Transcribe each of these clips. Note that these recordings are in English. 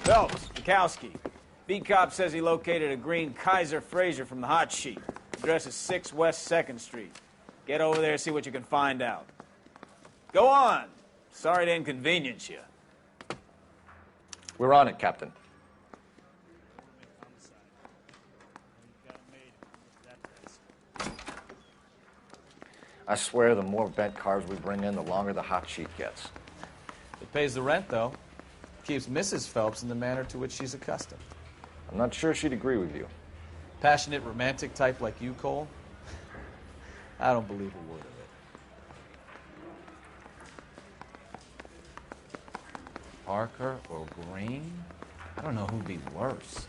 Phelps, Bukowski. Beat cop says he located a green Kaiser Fraser from the hot sheet. Address is 6 West 2nd Street. Get over there, see what you can find out. Go on. Sorry to inconvenience you. We're on it, Captain. I swear the more bent cars we bring in, the longer the hot sheet gets. It pays the rent, though. Keeps Mrs. Phelps in the manner to which she's accustomed. I'm not sure she'd agree with you. Passionate, romantic type like you, Cole? I don't believe a word of it. Parker or Green? I don't know who'd be worse.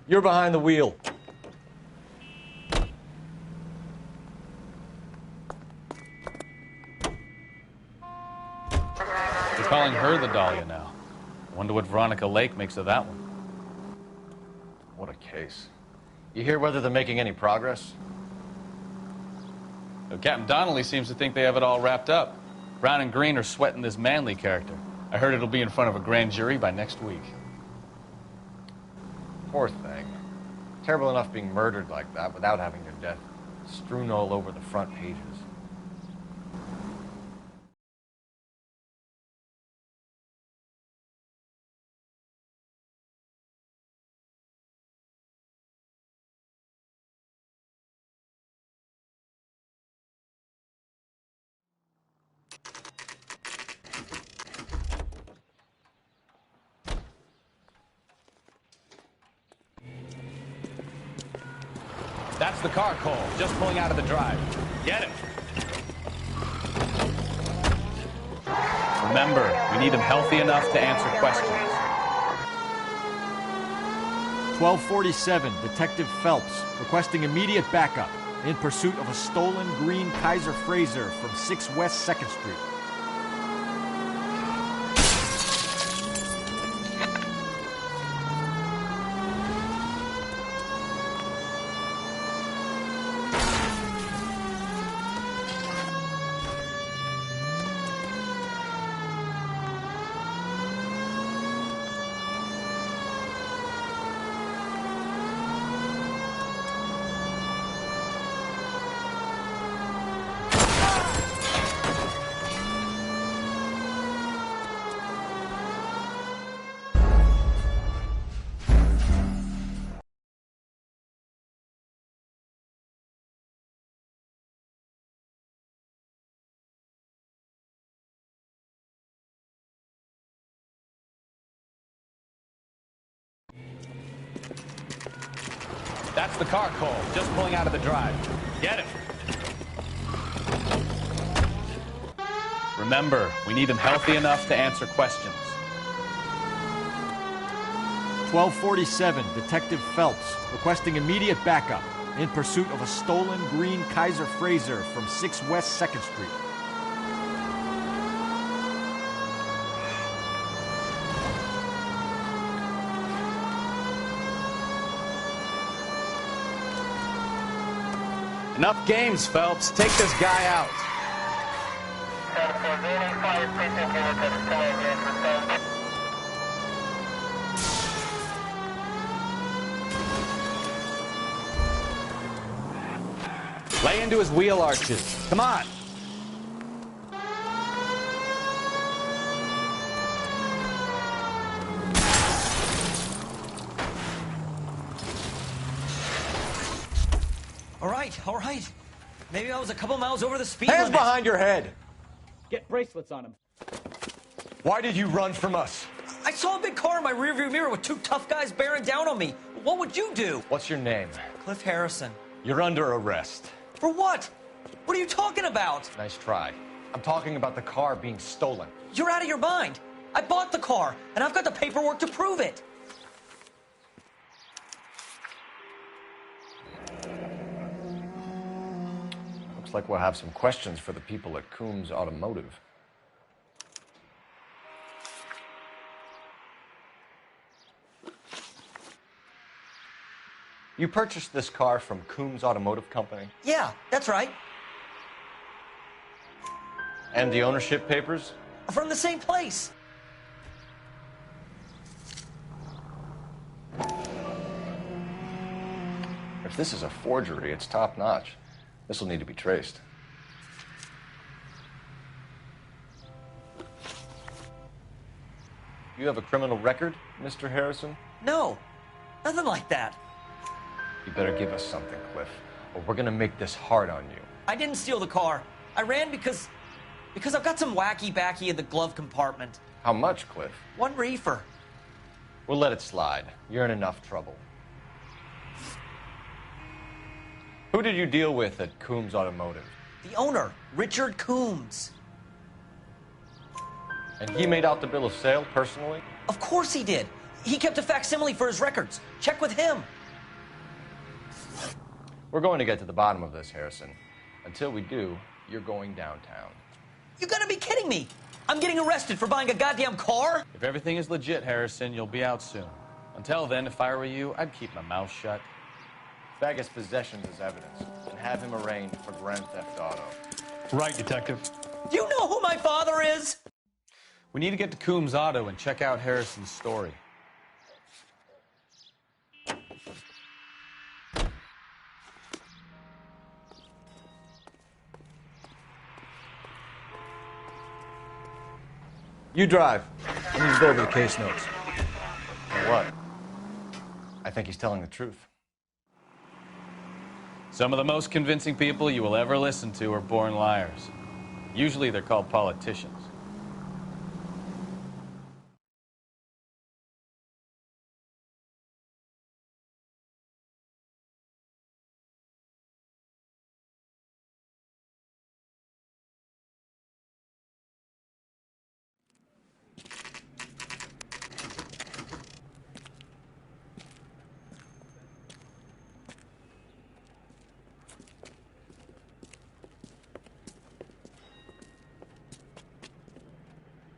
You're behind the wheel. You're calling her the Dahlia now. Wonder what Veronica Lake makes of that one. What a case. You hear whether they're making any progress? Captain Donnelly seems to think they have it all wrapped up. Brown and Green are sweating this Manley character. I heard it'll be in front of a grand jury by next week. Poor thing. Terrible enough being murdered like that without having their death strewn all over the front pages. That's the car, Cole. Just pulling out of the drive. Get him. Remember, we need him healthy enough to answer questions. 1247, Detective Phelps, requesting immediate backup in pursuit of a stolen green Kaiser Fraser from 6 West 2nd Street. That's the car, Cole. Just pulling out of the drive. Get him. Remember, we need him healthy enough to answer questions. 1247, Detective Phelps, requesting immediate backup in pursuit of a stolen green Kaiser Fraser from 6 West 2nd Street. Enough games, Phelps. Take this guy out. Lay into his wheel arches. Come on. All right. Maybe I was a couple miles over the speed Hands limit. behind your head! Get bracelets on him. Why did you run from us? I saw a big car in my rearview mirror with two tough guys bearing down on me. What would you do? What's your name? Cliff Harrison. You're under arrest. For what? What are you talking about? Nice try. I'm talking about the car being stolen. You're out of your mind. I bought the car, and I've got the paperwork to prove it. Looks like we'll have some questions for the people at Coombs Automotive. You purchased this car from Coombs Automotive Company? Yeah, that's right. And the ownership papers? From the same place. If this is a forgery, it's top-notch. This will need to be traced. You have a criminal record, Mr. Harrison? No, nothing like that. You better give us something, Cliff, or we're gonna make this hard on you. I didn't steal the car. I ran because I've got some wacky backy in the glove compartment. How much, Cliff? 1 reefer. We'll let it slide. You're in enough trouble. Who did you deal with at Coombs Automotive? The owner, Richard Coombs. And he made out the bill of sale personally? Of course he did. He kept a facsimile for his records. Check with him. We're going to get to the bottom of this, Harrison. Until we do, you're going downtown. You gotta be kidding me. I'm getting arrested for buying a goddamn car? If everything is legit, Harrison, you'll be out soon. Until then, if I were you, I'd keep my mouth shut. Bag his possessions as evidence and have him arraigned for grand theft auto. Right, Detective. Do you know who my father is? We need to get to Coombs Auto and check out Harrison's story. You drive. I need to go over the case notes. And what? I think he's telling the truth. Some of the most convincing people you will ever listen to are born liars. Usually they're called politicians.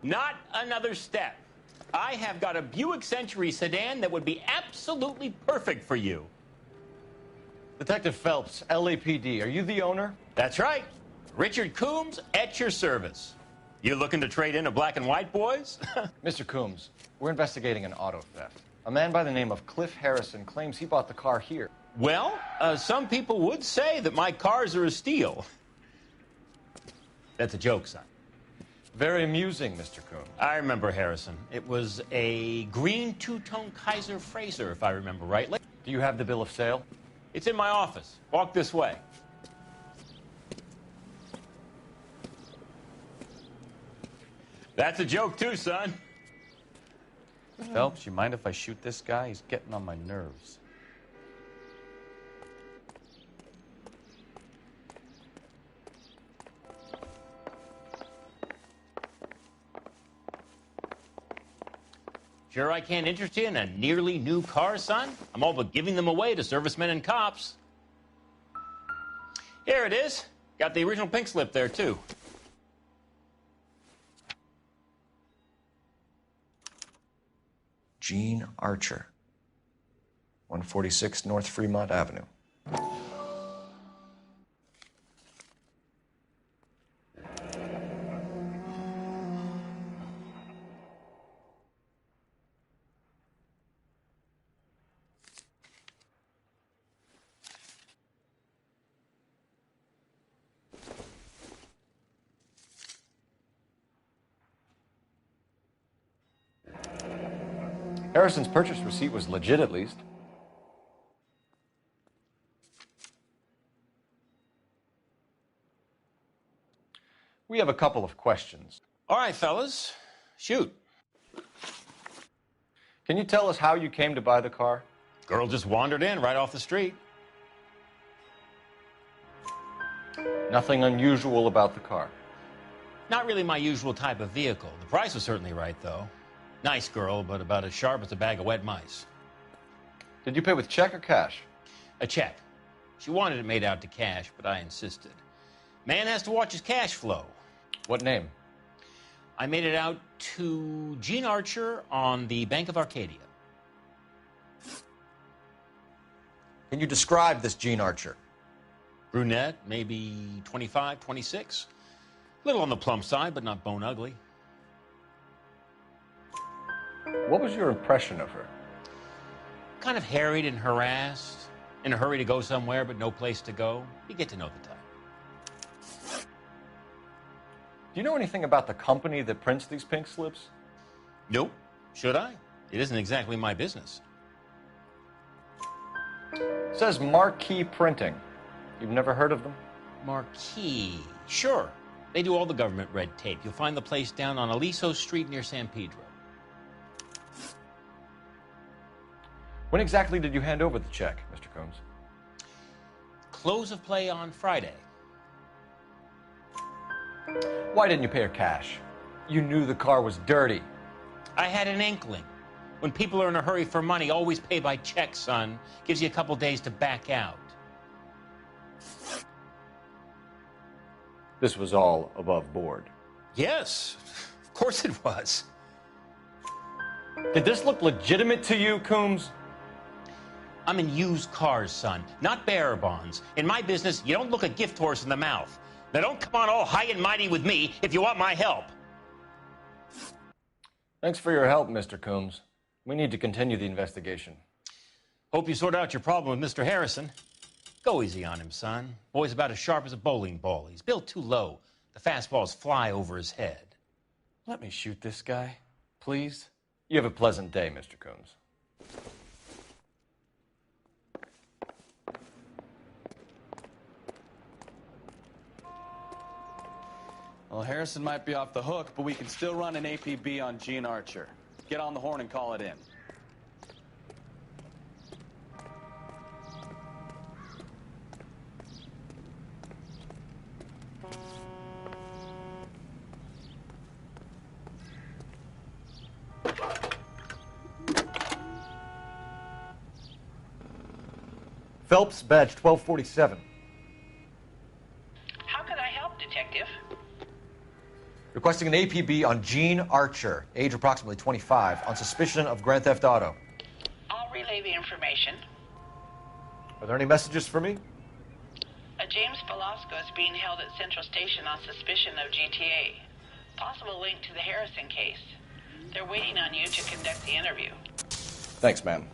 Not another step. I have got a Buick Century sedan that would be absolutely perfect for you. Detective Phelps, LAPD, are you the owner? That's right. Richard Coombs at your service. You looking to trade in a black and white, boys? Mr. Coombs, we're investigating an auto theft. A man by the name of Cliff Harrison claims he bought the car here. Well, some people would say that my cars are a steal. That's a joke, son. Very amusing, Mr. Coombs. I remember Harrison. It was a green two-tone Kaiser Frazer, if I remember rightly. Do you have the bill of sale? It's in my office. Walk this way. That's a joke, too, son. Phelps, you mind if I shoot this guy? He's getting on my nerves. Sure I can't interest you in a nearly new car, son? I'm all but giving them away to servicemen and cops. Here it is. Got the original pink slip there, too. Gene Archer, 146 North Fremont Avenue. Harrison's purchase receipt was legit, at least. We have a couple of questions. All right, fellas. Shoot. Can you tell us how you came to buy the car? Girl just wandered in right off the street. Nothing unusual about the car. Not really my usual type of vehicle. The price was certainly right, though. Nice girl, but about as sharp as a bag of wet mice. Did you pay with check or cash? A check. She wanted it made out to cash, but I insisted. Man has to watch his cash flow. What name? I made it out to Gene Archer on the Bank of Arcadia. Can you describe this Gene Archer? Brunette, maybe 25, 26. Little on the plump side, but not bone ugly. What was your impression of her? Kind of harried and harassed. In a hurry to go somewhere, but no place to go. You get to know the type. Do you know anything about the company that prints these pink slips? Nope. Should I? It isn't exactly my business. It says Marquee Printing. You've never heard of them? Marquee. Sure. They do all the government red tape. You'll find the place down on Aliso Street near San Pedro. When exactly did you hand over the check, Mr. Combs? Close of play on Friday. Why didn't you pay her cash? You knew the car was dirty. I had an inkling. When people are in a hurry for money, always pay by check, son. Gives you a couple days to back out. This was all above board. Yes, of course it was. Did this look legitimate to you, Combs? I'm in used cars, son, not bearer bonds. In my business, you don't look a gift horse in the mouth. Now don't come on all high and mighty with me if you want my help. Thanks for your help, Mr. Combs. We need to continue the investigation. Hope you sort out your problem with Mr. Harrison. Go easy on him, son. Boy's about as sharp as a bowling ball. He's built too low. The fastballs fly over his head. Let me shoot this guy, please. You have a pleasant day, Mr. Combs. Well, Harrison might be off the hook, but we can still run an APB on Gene Archer. Get on the horn and call it in. Phelps, badge 1247. How can I help, Detective? Requesting an APB on Gene Archer, age approximately 25, on suspicion of Grand Theft Auto. I'll relay the information. Are there any messages for me? A James Velasco is being held at Central Station on suspicion of GTA. Possible link to the Harrison case. They're waiting on you to conduct the interview. Thanks, ma'am.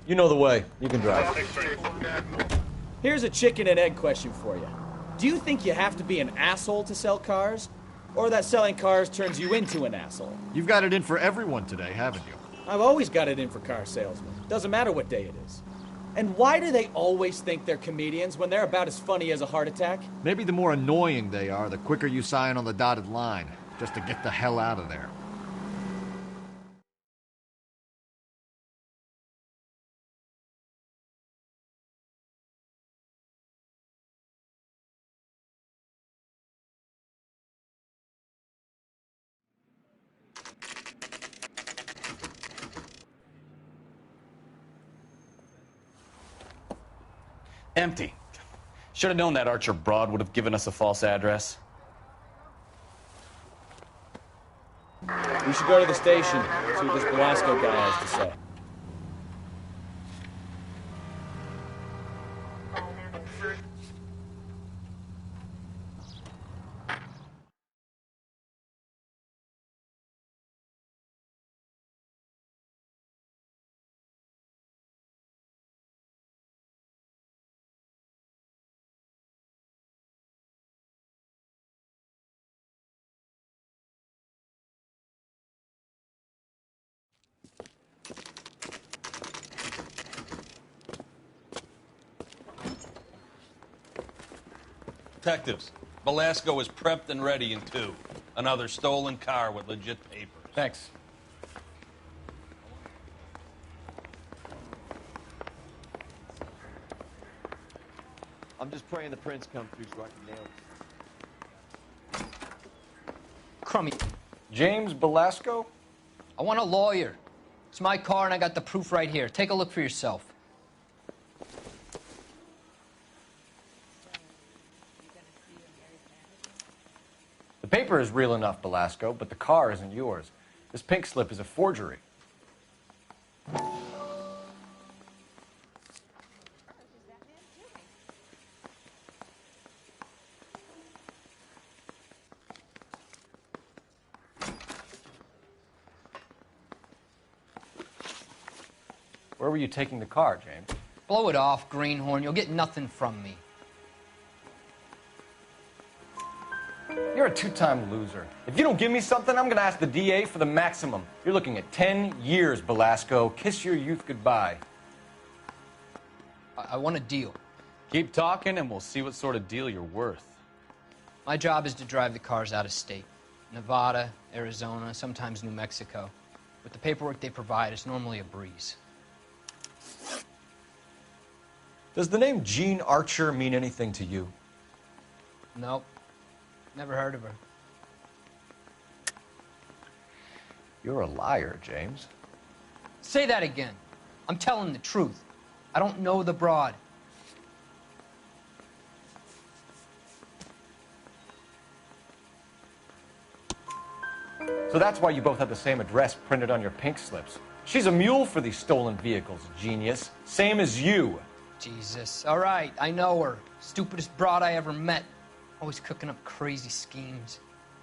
You know the way. You can drive. Here's a chicken and egg question for you. Do you think you have to be an asshole to sell cars? Or that selling cars turns you into an asshole? You've got it in for everyone today, haven't you? I've always got it in for car salesmen. Doesn't matter what day it is. And why do they always think they're comedians when they're about as funny as a heart attack? Maybe the more annoying they are, the quicker you sign on the dotted line, just to get the hell out of there. Empty. Should have known that Archer broad would have given us a false address. We should go to the station, see what this Velasco guy has to say. Detectives, Velasco is prepped and ready in 2. Another stolen car with legit papers. Thanks. I'm just praying the prints come through so I can nail it. crummy. James Belasco? I want a lawyer. It's my car, and I got the proof right here. Take a look for yourself. The paper is real enough, Belasco, but the car isn't yours. This pink slip is a forgery. Where were you taking the car, James? Blow it off, greenhorn. You'll get nothing from me. You're a two-time loser. If you don't give me something, I'm going to ask the DA for the maximum. You're looking at 10 years, Belasco. Kiss your youth goodbye. I want a deal. Keep talking, and we'll see what sort of deal you're worth. My job is to drive the cars out of state. Nevada, Arizona, sometimes New Mexico. With the paperwork they provide, it's normally a breeze. Does the name Jean Archer mean anything to you? Nope. Never heard of her. You're a liar, James. Say that again. I'm telling the truth. I don't know the broad. So that's why you both have the same address printed on your pink slips. She's a mule for these stolen vehicles, genius. Same as you. Jesus. All right, I know her. Stupidest broad I ever met. Always cooking up crazy schemes.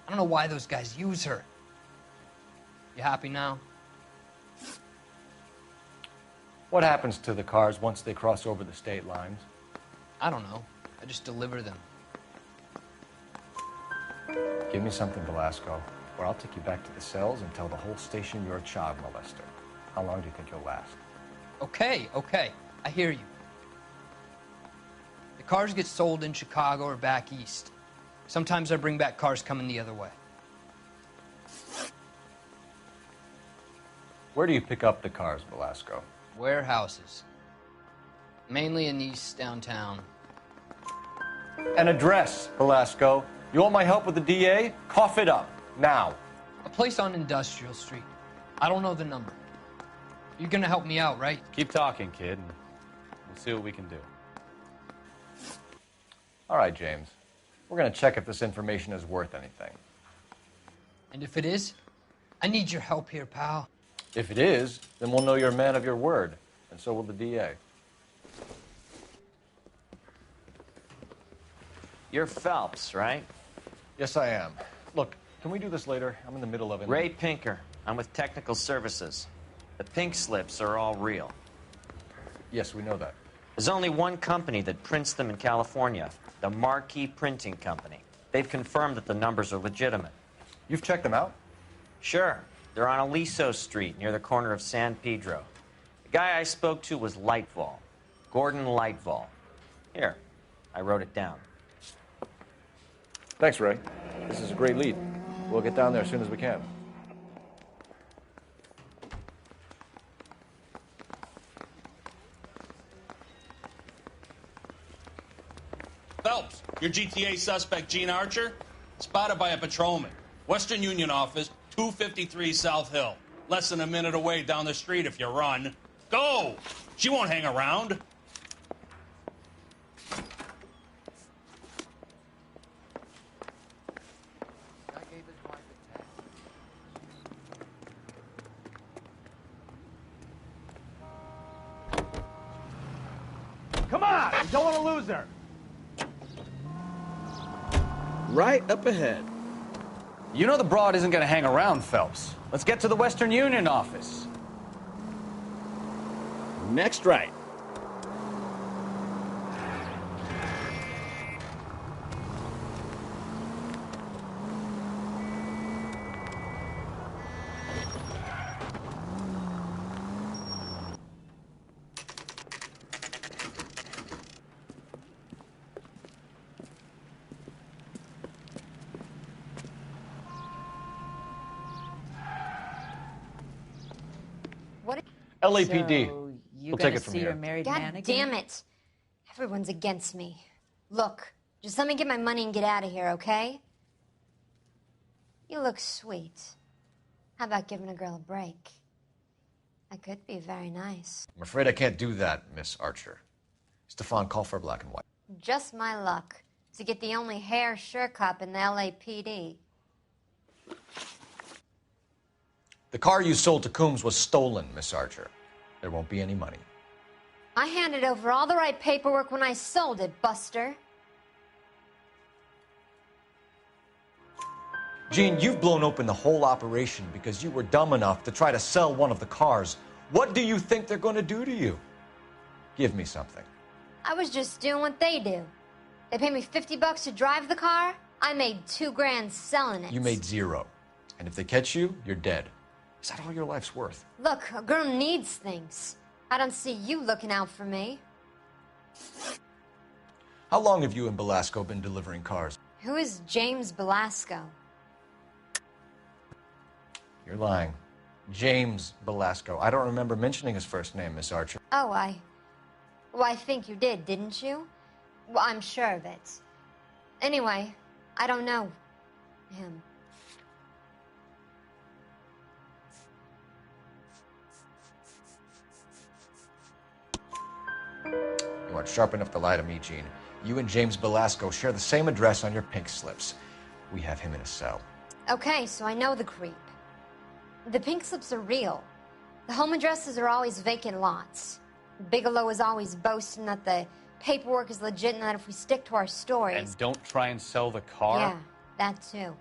I don't know why those guys use her. You happy now? What happens to the cars once they cross over the state lines? I don't know. I just deliver them. Give me something, Belasco, or I'll take you back to the cells and tell the whole station you're a child molester. How long do you think you'll last? Okay. I hear you. The cars get sold in Chicago or back east. Sometimes I bring back cars coming the other way. Where do you pick up the cars, Belasco? Warehouses. Mainly in East downtown. An address, Belasco. You want my help with the DA? Cough it up, now. A place on Industrial Street. I don't know the number. You're gonna help me out, right? Keep talking, kid, and we'll see what we can do. All right, James. We're going to check if this information is worth anything. And if it is, I need your help here, pal. If it is, then we'll know you're a man of your word, and so will the DA. You're Phelps, right? Yes, I am. Look, can we do this later? I'm in the middle of it. Ray Pinker. I'm with Technical Services. The pink slips are all real. Yes, we know that. There's only one company that prints them in California, the Marquee Printing Company. They've confirmed that the numbers are legitimate. You've checked them out? Sure. They're on Aliso Street, near the corner of San Pedro. The guy I spoke to was Lightval. Gordon Lightval. Here, I wrote it down. Thanks, Ray. This is a great lead. We'll get down there as soon as we can. Phelps, your GTA suspect, Jean Archer, spotted by a patrolman. Western Union office, 253 South Hill. Less than a minute away down the street if you run. Go! She won't hang around. Come on! You don't want to lose her! Right up ahead. You know the broad isn't going to hang around, Phelps. Let's get to the Western Union office. Next right. LAPD. So you We'll gonna take it from see here. your married God man again? damn it. Everyone's against me. Look, just let me get my money and get out of here, okay? You look sweet. How about giving a girl a break? That could be very nice. I'm afraid I can't do that, Miss Archer. Stefan, call for black and white. Just my luck to get the only hair sure cop in the LAPD. The car you sold to Coombs was stolen, Miss Archer. There won't be any money. I handed over all the right paperwork when I sold it, Buster. Jean, you've blown open the whole operation because you were dumb enough to try to sell one of the cars. What do you think they're going to do to you? Give me something. I was just doing what they do. They paid me $50 to drive the car. I made $2 grand selling it. You made $0. And if they catch you, you're dead. Is that all your life's worth? Look, a girl needs things. I don't see you looking out for me. How long have you and Belasco been delivering cars? Who is James Belasco? You're lying. James Belasco. I don't remember mentioning his first name, Miss Archer. Oh, Well, I think you did, didn't you? Well, I'm sure of it. Anyway, I don't know him. You aren't sharp enough to lie to me, Jean. You and James Belasco share the same address on your pink slips. We have him in a cell. Okay, so I know the creep. The pink slips are real. The home addresses are always vacant lots. Bigelow is always boasting that the paperwork is legit and that if we stick to our stories... And don't try and sell the car? Yeah, that too.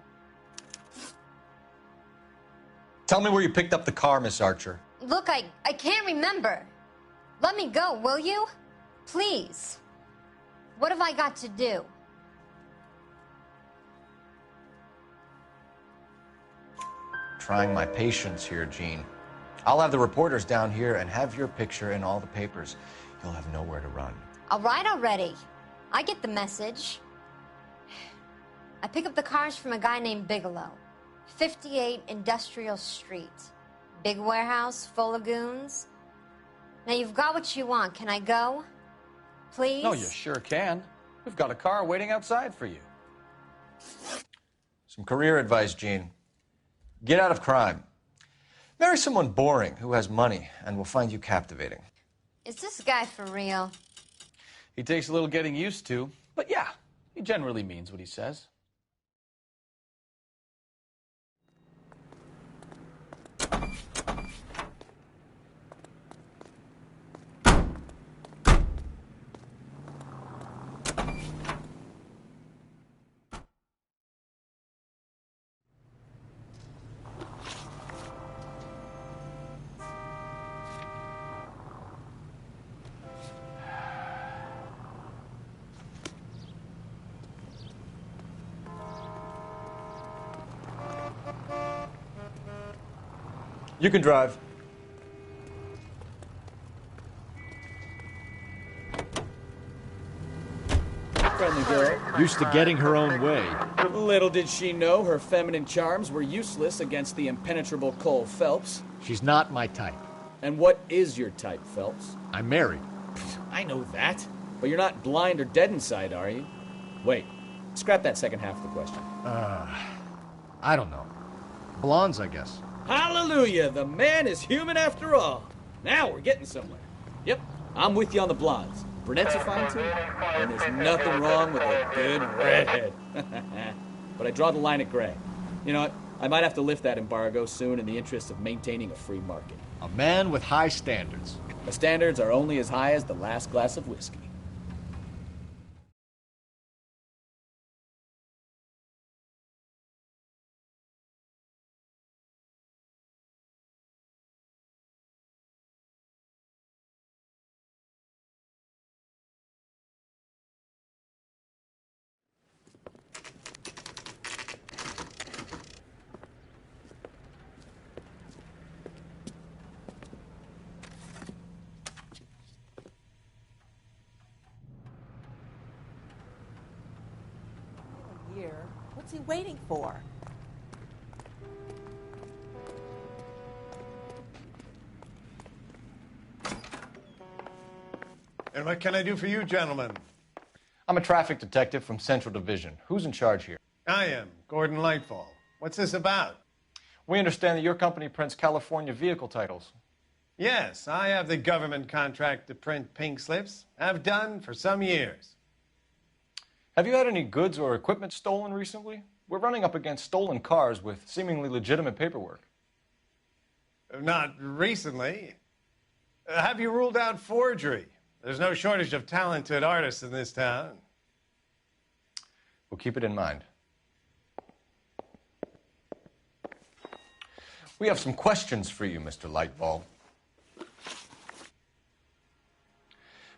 Tell me where you picked up the car, Miss Archer. Look, I can't remember. Let me go, will you? Please. What have I got to do? Trying my patience here, Jean. I'll have the reporters down here and have your picture in all the papers. You'll have nowhere to run. All right already. I get the message. I pick up the cars from a guy named Bigelow. 58 Industrial Street. Big warehouse, full of goons. Now you've got what you want. Can I go? Please? No, you sure can. We've got a car waiting outside for you. Some career advice, Jean. Get out of crime. Marry someone boring who has money and will find you captivating. Is this guy for real? He takes a little getting used to, but yeah, he generally means what he says. You can drive. Friendly girl. Used to getting her own way. Little did she know her feminine charms were useless against the impenetrable Cole Phelps. She's not my type. And what is your type, Phelps? I'm married. I know that. But you're not blind or dead inside, are you? Wait. Scrap that second half of the question. I don't know. Blondes, I guess. Hallelujah! The man is human after all. Now we're getting somewhere. Yep, I'm with you on the blondes. Brunettes are fine too. And there's nothing wrong with a good redhead. But I draw the line at gray. You know what? I might have to lift that embargo soon in the interest of maintaining a free market. A man with high standards. The standards are only as high as the last glass of whiskey. What's he waiting for? And what can I do for you, gentlemen? I'm a traffic detective from Central Division. Who's in charge here? I am, Gordon Lightfall. What's this about? We understand that your company prints California vehicle titles. Yes, I have the government contract to print pink slips. Have done for some years. Have you had any goods or equipment stolen recently? We're running up against stolen cars with seemingly legitimate paperwork. Not recently. Have you ruled out forgery? There's no shortage of talented artists in this town. We'll keep it in mind. We have some questions for you, Mr. Lightball.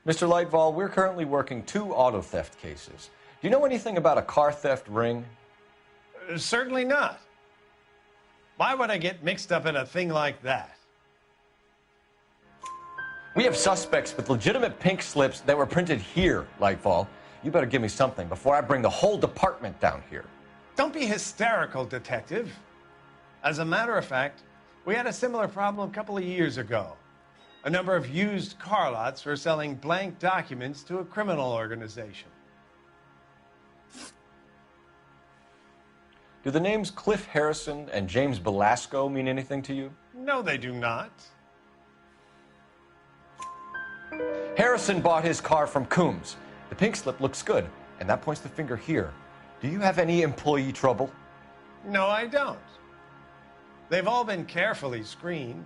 Mr. Lightball, we're currently working 2 auto theft cases. Do you know anything about a car theft ring? Certainly not. Why would I get mixed up in a thing like that? We have suspects with legitimate pink slips that were printed here, Lightball. You better give me something before I bring the whole department down here. Don't be hysterical, Detective. As a matter of fact, we had a similar problem a couple of years ago. A number of used car lots were selling blank documents to a criminal organization. Do the names Cliff Harrison and James Belasco mean anything to you? No, they do not. Harrison bought his car from Coombs. The pink slip looks good, and that points the finger here. Do you have any employee trouble? No, I don't. They've all been carefully screened.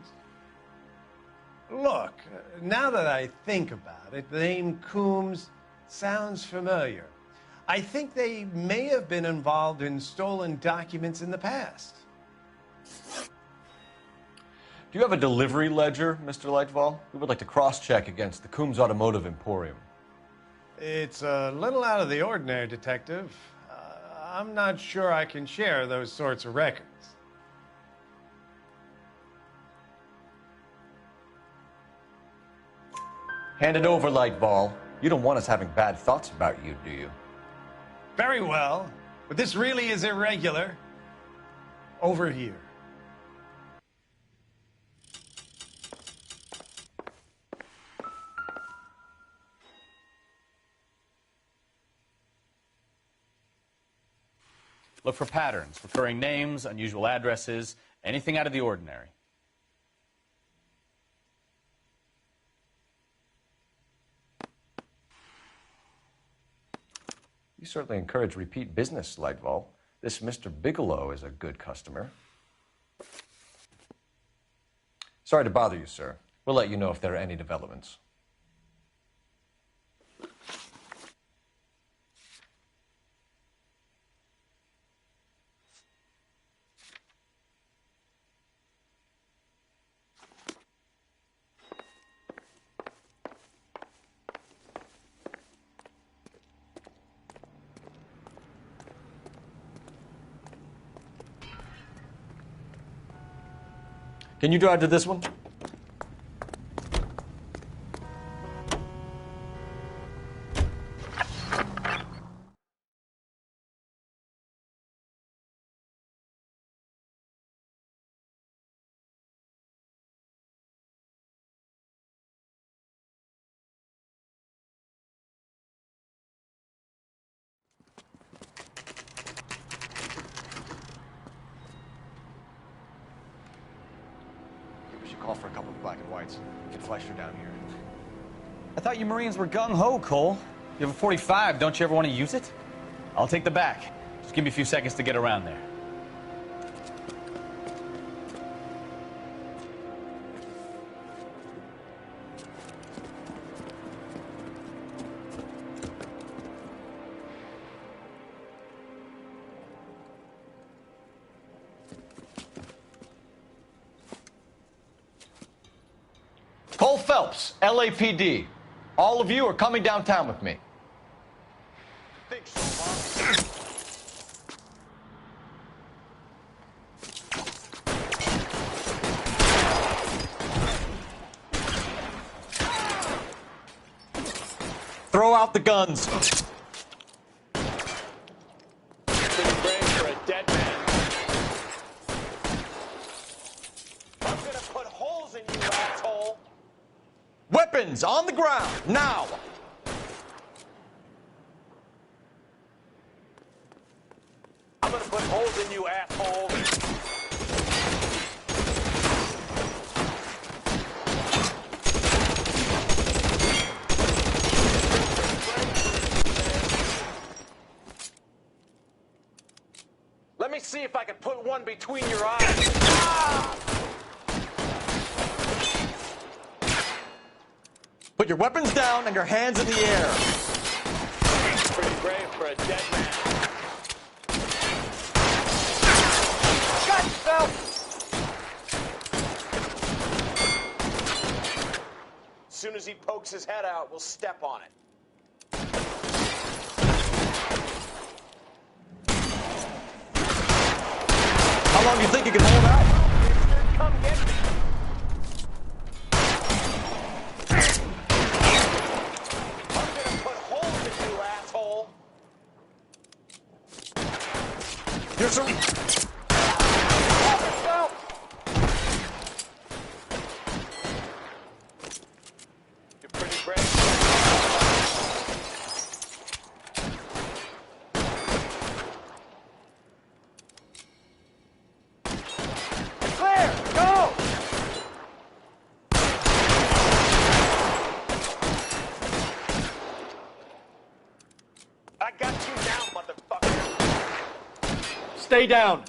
Look, now that I think about it, the name Coombs sounds familiar. I think they may have been involved in stolen documents in the past. Do you have a delivery ledger, Mr. Lightball? We would like to cross-check against the Coombs Automotive Emporium. It's a little out of the ordinary, Detective. I'm not sure I can share those sorts of records. Hand it over, Lightball. You don't want us having bad thoughts about you, do you? Very well, but this really is irregular. Over here. Look for patterns, recurring names, unusual addresses, anything out of the ordinary. You certainly encourage repeat business, Lightball. This Mr. Bigelow is a good customer. Sorry to bother you, sir. We'll let you know if there are any developments. Can you drive to this one? Call for a couple of black and whites. Get Fleischer down here. I thought you Marines were gung-ho, Cole. You have a 45. Don't you ever want to use it? I'll take the back. Just give me a few seconds to get around there. Cole Phelps, LAPD. All of you are coming downtown with me. Think so, Bob. Throw out the guns. Weapons on the ground, now! I'm gonna put holes in you, asshole! Let me see if I can put one between your eyes. Ah! Put your weapons down and your hands in the air. Pretty brave for a dead man. Got yourself! As soon as he pokes his head out, we'll step on it. How long do you think you can hold out? Come get me. I'm gonna put holes in you, asshole. Here's some... You're pretty brave. Clear! Go! I got you down, motherfucker. Stay down.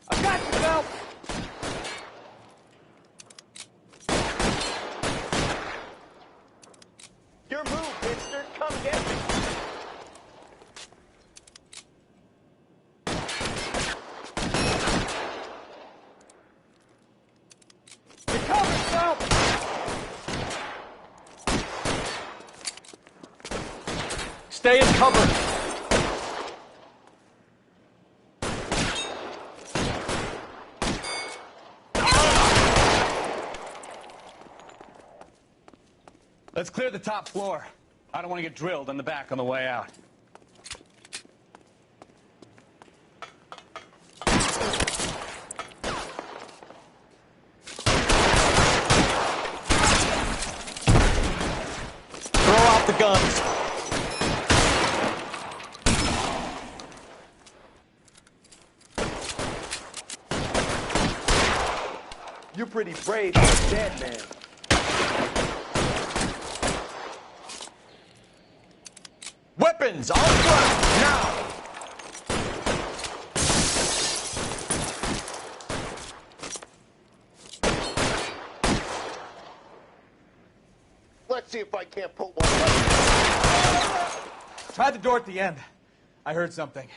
I got yourself! Your move, mister. Come get me. Recover yourself! Stay in cover. Let's clear the top floor. I don't want to get drilled in the back on the way out. Throw out the guns. You're pretty brave for a dead man. Weapons on the ground now! Let's see if I can't put one. Try the door at the end. I heard something.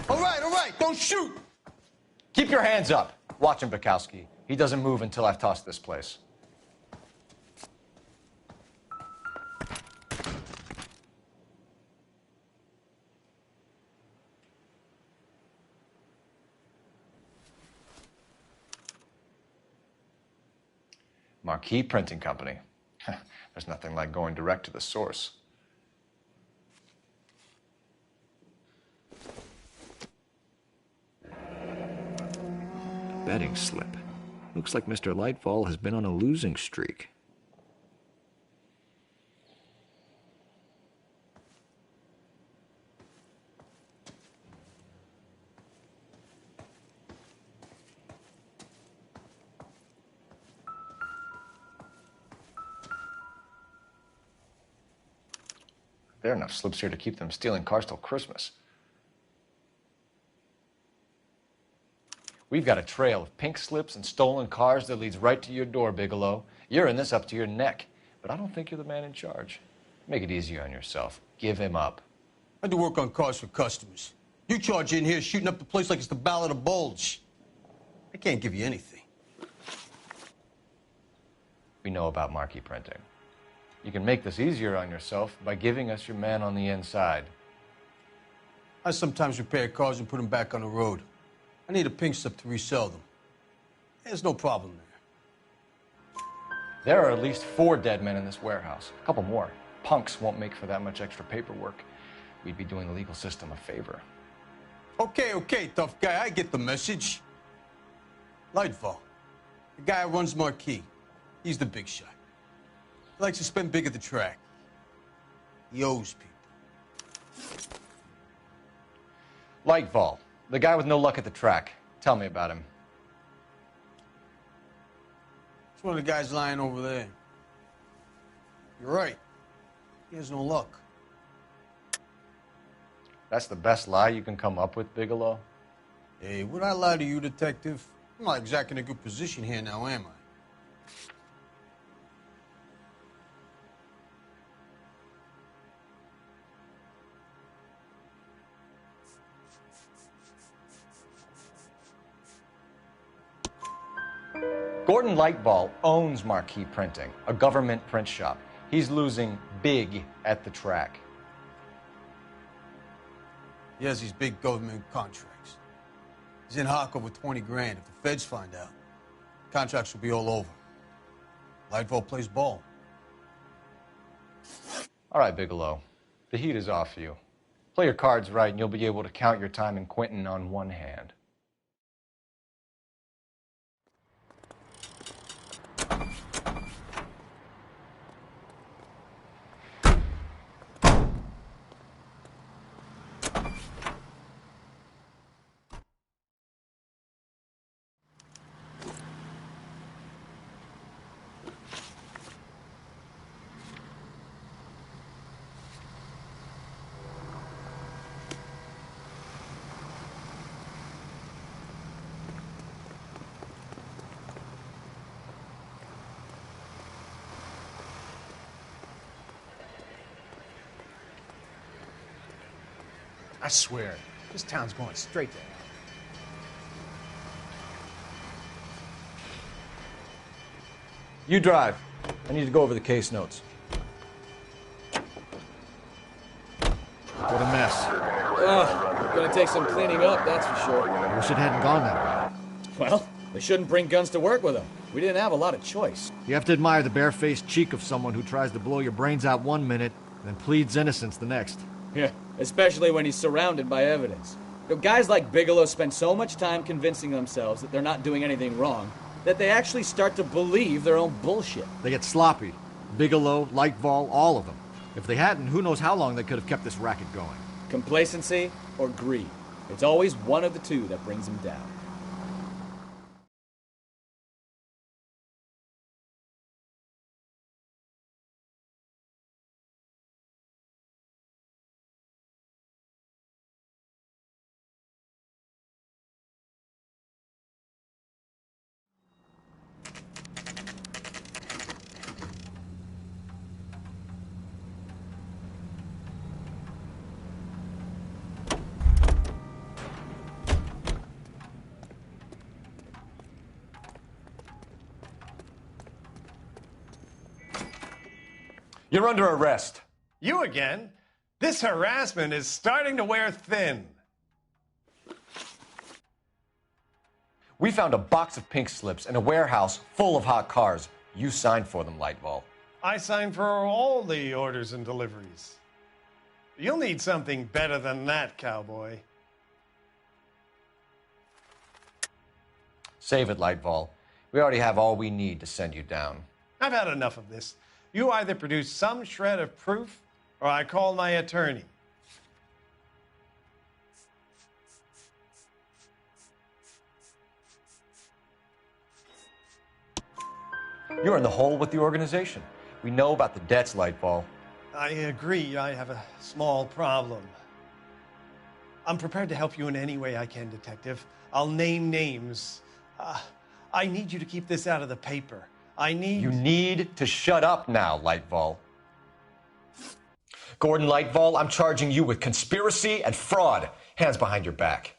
All right, don't shoot! Keep your hands up. Watch him, Bukowski. He doesn't move until I've tossed this place. Marquee Printing Company. There's nothing like going direct to the source. Betting slip. Looks like Mr. Lightfall has been on a losing streak. There are enough slips here to keep them stealing cars till Christmas. We've got a trail of pink slips and stolen cars that leads right to your door, Bigelow. You're in this up to your neck, but I don't think you're the man in charge. Make it easier on yourself. Give him up. I do work on cars for customers. You charge in here shooting up the place like it's the Ballad of Bulge. I can't give you anything. We know about marquee printing. You can make this easier on yourself by giving us your man on the inside. I sometimes repair cars and put them back on the road. I need a pink slip to resell them. There's no problem there. There are at least 4 dead men in this warehouse. A couple more. Punks won't make for that much extra paperwork. We'd be doing the legal system a favor. Okay, tough guy. I get the message. Lightfall, the guy who runs Marquee. He's the big shot. He likes to spend big at the track. He owes people. Lightfall, the guy with no luck at the track. Tell me about him. It's one of the guys lying over there. You're right. He has no luck. That's the best lie you can come up with, Bigelow? Hey, would I lie to you, detective? I'm not exactly in a good position here now, am I? Gordon Lightball owns Marquee Printing, a government print shop. He's losing big at the track. He has these big government contracts. He's in hock over 20 grand. If the feds find out, contracts will be all over. Lightfall plays ball. All right, Bigelow. The heat is off you. Play your cards right and you'll be able to count your time in Quentin on one hand. I swear, this town's going straight to hell. You drive. I need to go over the case notes. What a mess. Gonna take some cleaning up, that's for sure. I wish it hadn't gone that way. Well, they shouldn't bring guns to work with them. We didn't have a lot of choice. You have to admire the barefaced cheek of someone who tries to blow your brains out one minute, then pleads innocence the next. Yeah, especially when he's surrounded by evidence. You know, guys like Bigelow spend so much time convincing themselves that they're not doing anything wrong that they actually start to believe their own bullshit. They get sloppy. Bigelow, Lightfall, all of them. If they hadn't, who knows how long they could have kept this racket going. Complacency or greed. It's always one of the two that brings them down. You're under arrest. You again? This harassment is starting to wear thin. We found a box of pink slips in a warehouse full of hot cars. You signed for them, Lightball. I signed for all the orders and deliveries. You'll need something better than that, cowboy. Save it, Lightball. We already have all we need to send you down. I've had enough of this. You either produce some shred of proof, or I call my attorney. You're in the hole with the organization. We know about the debts, Lightball. I agree. I have a small problem. I'm prepared to help you in any way I can, Detective. I'll name names. I need you to keep this out of the paper. You need to shut up now, Lightball. Gordon Lightball, I'm charging you with conspiracy and fraud. Hands behind your back.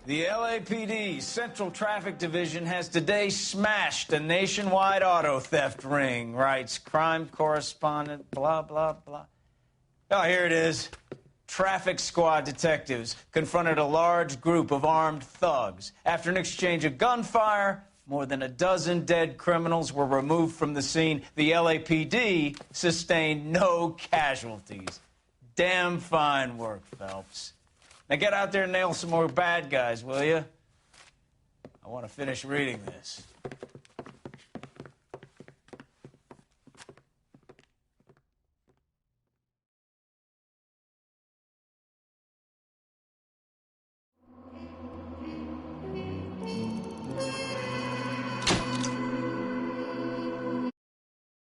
The LAPD Central Traffic Division has today smashed a nationwide auto theft ring, writes crime correspondent, blah, blah, blah. Oh, here it is. Traffic squad detectives confronted a large group of armed thugs. After an exchange of gunfire, more than a dozen dead criminals were removed from the scene. The LAPD sustained no casualties. Damn fine work, Phelps. Now get out there and nail some more bad guys, will you? I want to finish reading this.